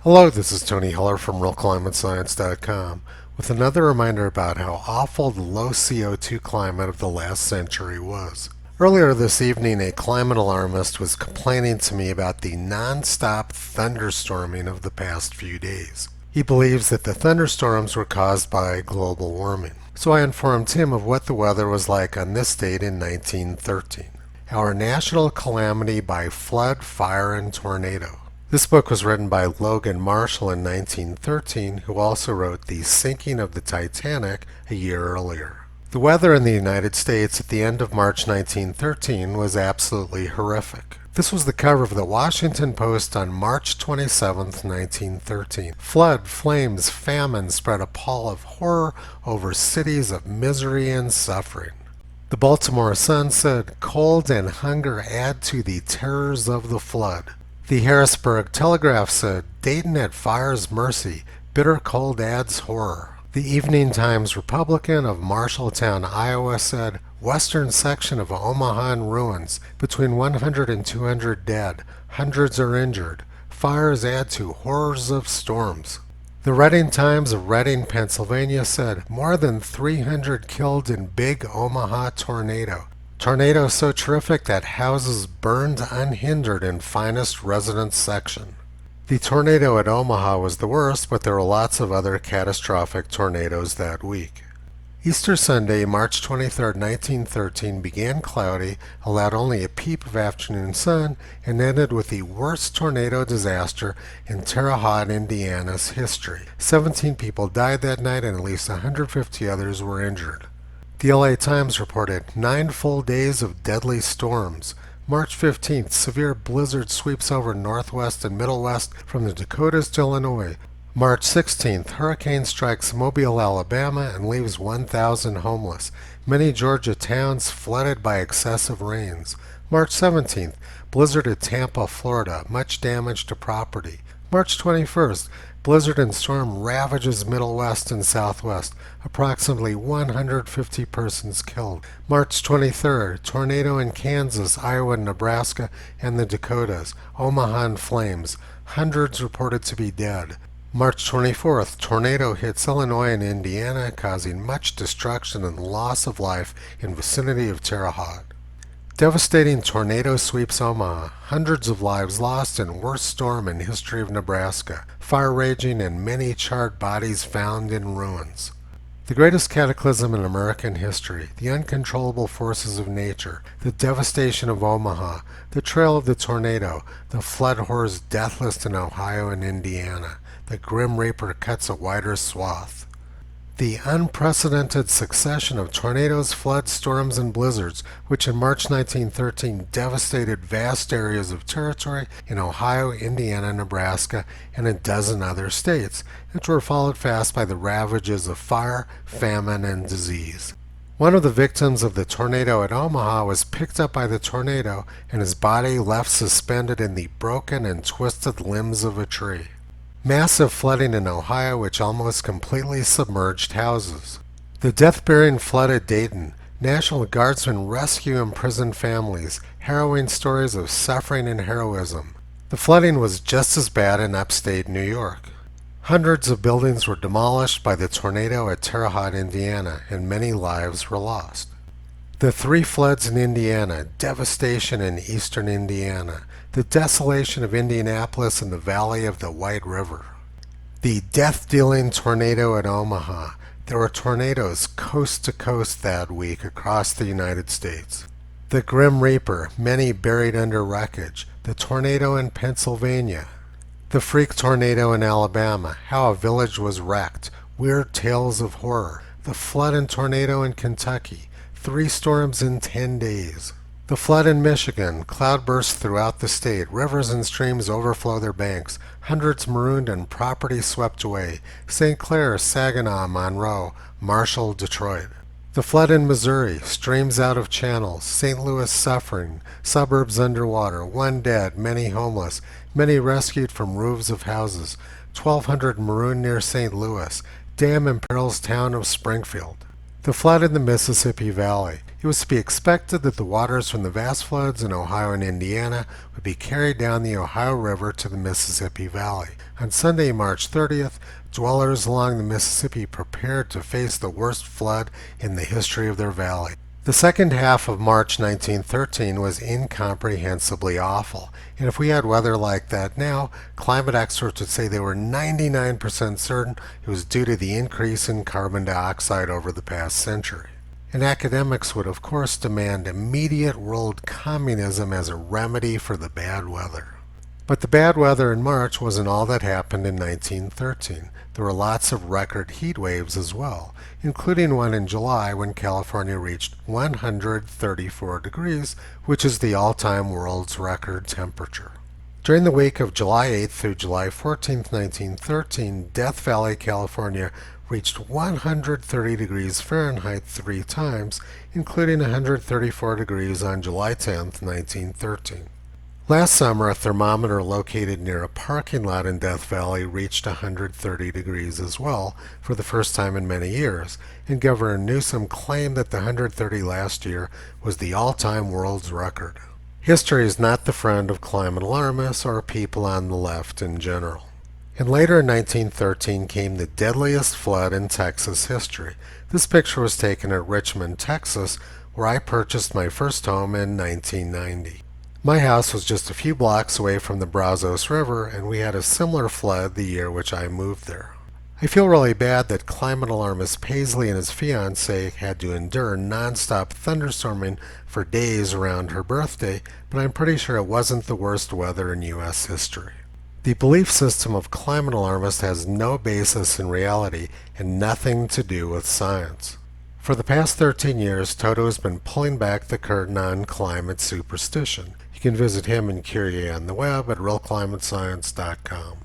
Hello, this is Tony Heller from RealClimateScience.com with another reminder about how awful the low CO2 climate of the last century was. Earlier this evening, a climate alarmist was complaining to me about the non-stop thunderstorming of the past few days. He believes that the thunderstorms were caused by global warming. So I informed him of what the weather was like on this date in 1913. Our national calamity by flood, fire, and tornado. This book was written by Logan Marshall in 1913, who also wrote The Sinking of the Titanic a year earlier. The weather in the United States at the end of March 1913 was absolutely horrific. This was the cover of the Washington Post on March 27, 1913. Flood, flames, famine spread a pall of horror over cities of misery and suffering. The Baltimore Sun said, "Cold and hunger add to the terrors of the flood." The Harrisburg Telegraph said, "Dayton at fire's mercy, bitter cold adds horror." The Evening Times Republican of Marshalltown, Iowa said, "Western section of Omaha in ruins, between 100 and 200 dead, hundreds are injured. Fires add to horrors of storms." The Reading Times of Reading, Pennsylvania said, "More than 300 killed in big Omaha tornado. Tornado so terrific that houses burned unhindered in finest residence section." The tornado at Omaha was the worst, but there were lots of other catastrophic tornadoes that week. Easter Sunday, March 23, 1913, began cloudy, allowed only a peep of afternoon sun, and ended with the worst tornado disaster in Terre Haute, Indiana's history. 17 people died that night and at least 150 others were injured. The LA Times reported 9 full days of deadly storms. March 15th, severe blizzard sweeps over northwest and middle west from the Dakotas to Illinois. March 16th, hurricane strikes Mobile, Alabama and leaves 1,000 homeless. Many Georgia towns flooded by excessive rains. March 17th, blizzard at Tampa, Florida, much damage to property. March 21st, blizzard and storm ravages Middle West and Southwest. Approximately 150 persons killed. March 23rd, tornado in Kansas, Iowa, Nebraska, and the Dakotas. Omaha in flames. Hundreds reported to be dead. March 24th, tornado hits Illinois and Indiana, causing much destruction and loss of life in vicinity of Terre Haute. Devastating tornado sweeps Omaha. Hundreds of lives lost in worst storm in history of Nebraska. Fire raging and many charred bodies found in ruins. The greatest cataclysm in American history, the uncontrollable forces of nature, the devastation of Omaha, the trail of the tornado, the flood horrors deathless in Ohio and Indiana. The Grim Reaper cuts a wider swath. The unprecedented succession of tornadoes, floods, storms, and blizzards, which in March 1913 devastated vast areas of territory in Ohio, Indiana, Nebraska, and a dozen other states, which were followed fast by the ravages of fire, famine, and disease. One of the victims of the tornado at Omaha was picked up by the tornado and his body left suspended in the broken and twisted limbs of a tree. Massive flooding in Ohio which almost completely submerged houses. The death-bearing flood at Dayton. National Guardsmen rescue imprisoned families. Harrowing stories of suffering and heroism. The flooding was just as bad in upstate New York. Hundreds of buildings were demolished by the tornado at Terre Haute, Indiana, and many lives were lost. The 3 floods in Indiana, devastation in eastern Indiana, the desolation of Indianapolis and the valley of the White River. The death-dealing tornado at Omaha. There were tornadoes coast to coast that week across the United States. The Grim Reaper, many buried under wreckage. The tornado in Pennsylvania. The freak tornado in Alabama, how a village was wrecked. Weird tales of horror. The flood and tornado in Kentucky. 3 storms in 10 days. The flood in Michigan, cloudbursts throughout the state, rivers and streams overflow their banks, hundreds marooned and property swept away, St. Clair, Saginaw, Monroe, Marshall, Detroit. The flood in Missouri, streams out of channels, St. Louis suffering, suburbs underwater, 1 dead, many homeless, many rescued from roofs of houses, 1,200 marooned near St. Louis, dam imperils town of Springfield. The flood in the Mississippi Valley. It was to be expected that the waters from the vast floods in Ohio and Indiana would be carried down the Ohio River to the Mississippi Valley. On Sunday, March 30th, dwellers along the Mississippi prepared to face the worst flood in the history of their valley. The second half of March 1913 was incomprehensibly awful, and if we had weather like that now, climate experts would say they were 99% certain it was due to the increase in carbon dioxide over the past century. And academics would of course demand immediate world communism as a remedy for the bad weather. But the bad weather in March wasn't all that happened in 1913. There were lots of record heat waves as well, including one in July when California reached 134 degrees, which is the all-time world's record temperature. During the week of July 8th through July 14th, 1913, Death Valley, California reached 130 degrees Fahrenheit 3 times, including 134 degrees on July 10th, 1913. Last summer, a thermometer located near a parking lot in Death Valley reached 130 degrees as well for the first time in many years, and Governor Newsom claimed that the 130 last year was the all-time world's record. History is not the friend of climate alarmists or people on the left in general. And later in 1913 came the deadliest flood in Texas history. This picture was taken at Richmond, Texas, where I purchased my first home in 1990. My house was just a few blocks away from the Brazos River, and we had a similar flood the year which I moved there. I feel really bad that climate alarmist Paisley and his fiancée had to endure nonstop thunderstorming for days around her birthday, but I'm pretty sure it wasn't the worst weather in U.S. history. The belief system of climate alarmists has no basis in reality and nothing to do with science. For the past 13 years, Toto has been pulling back the curtain on climate superstition. You can visit him and Curie on the web at realclimatescience.com.